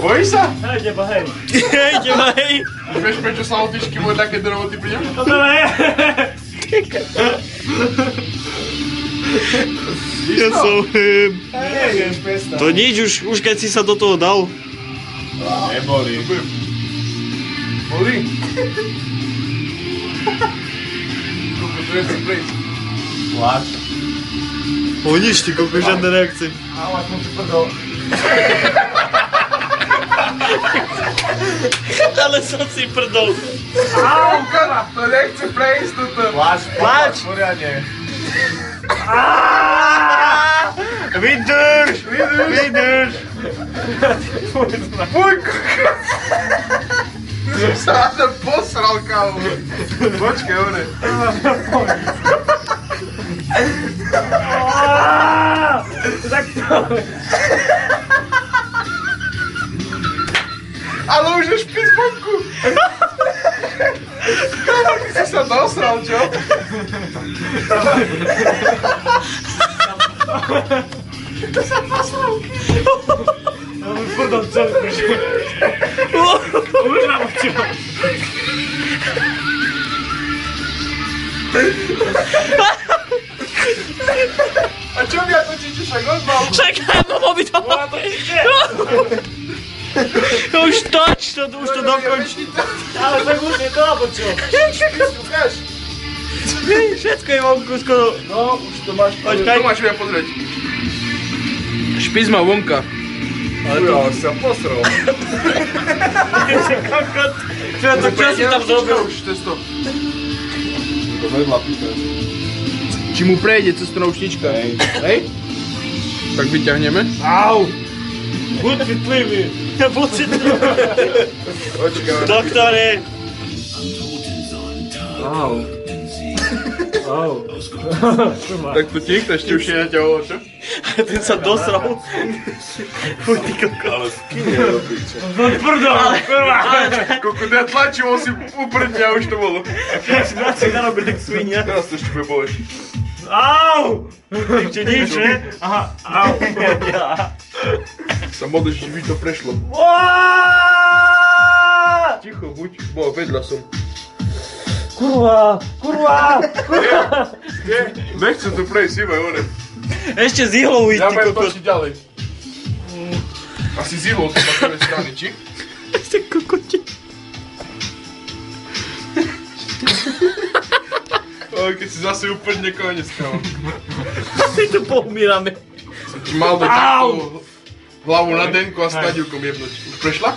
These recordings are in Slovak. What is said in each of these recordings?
Bojíš sa? Hej, teba, hej. Hej, teba, hej. Už vieš, prečo sa otičky môj také drovoty pri ňom? To teba, hej. Ja som... Neviem, pesta. To nič, už keď si sa do toho dal. Neboli. Boli? Koľko to je ten prejsť? Pláč. O nič, ty koľko žiadne reakcie. Ale som si prdol. Ale som si prdol. Au, kada, to nechce prejsť toto. Pláč. Poriadne. Vydrž. Fujko. Som sa na to posral, kámo. Počkej, one. Tak to. Ale už je špis vonku. Kámo, ty si sa dosral, čo? To sa posral. Ja už prdol celý. Už mám čo. A čo mi ja točíte, však odbal? Čakaj, mám byť to. Už toč, už to dokonč. Ale tak už je to, alebo čo? Ukáž. Všetko je vonku skoro. No, už to máš. Počkaj. To máš ja pozrieť. Špis má vonka. Ale to sa posral. Čo si tam zrobil? Už testo. To vedľa pýtaš. Či mu prejde cez troušnička? Hej? Tak vyťahneme. Au! Buď citlivý. Buď citlivý. Počkaj. Doktore. Au. Au. Tak to ti nikto ešte už je na ťa ovo, čo? Ten sa dosral. Fuj, ty koko. Ale s kým je robiť? Buď prdol, kurva. Koko, ja tlačím, on si uprdne a už to bolo. Ja si narobil tak svinia. Teraz to ešte bude boleť. Au! Ešte nič, ne? Aha, au. Sa modlíš, či by to prešlo. Ticho, buď. Bo, vedľa som. Kurva, kurva. Nie, nechcem to prejsť, iba one. Ešte z ihlou ísť, Ja ty budem kokos. točiť ďalej. Asi z ihlou som na tvojej strany, či? Ešte kokoti. Keď si zase úplne konec, kámo. My tu poumírame. Som ti mal dať takto hlavu na denku a s Tadivkom jebnúť. Už prešla?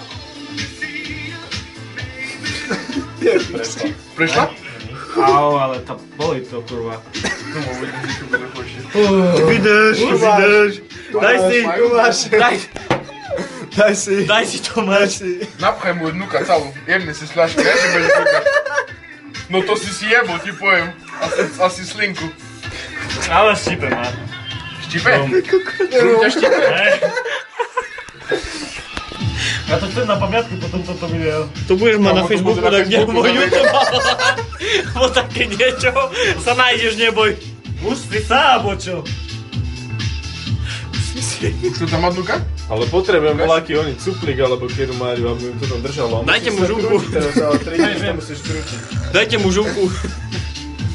Prešla? Au, ale to boli to, kurva. No, uvidím, že to bude horšie. Vydrž. Daj si. Daj si to, máš. Napchaj mu dnuka celú. Jebni si slášku, ja si budeš dnuka. No to si jebol, ti poviem. Asi slinku. Ale štípe ma. Štípe? Rúb ťa štípe? Ja to chcem na pamiatku potom toto video. To budeš mať na to Facebooku, bude na tak Facebooku, neboj to YouTube. Bo také niečo sa nájdeš, neboj. Pusti sa, alebo čo? Už to tam má dnuka? Ale potrebujem voľaký oný cuplík alebo keru Máriu, aby mi to tam držalo. Dajte mu žúku. Teraz ale 3 dní to musíš krútiť. Dajte mu žúku.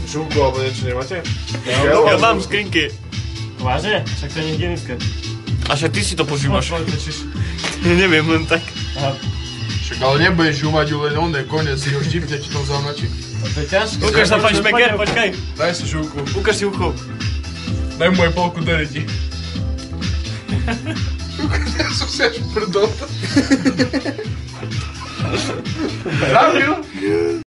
Žúku alebo niečo nemáte? Ja mám v skrinke. Vážne? Však to je hygienické. A však ty si to používaš. Tečíš. Neviem, len tak. Aha. Však ale nebudeš žúvať ju len on, konec, si ho štipne, ti to zavnačí. To je ťažké. Ukáž sa, pán Šmeker, počkaj. Daj si žúku. Ukáž si ucho. Daj mu aj polku dereti. Ja som si až prdol. Zabil?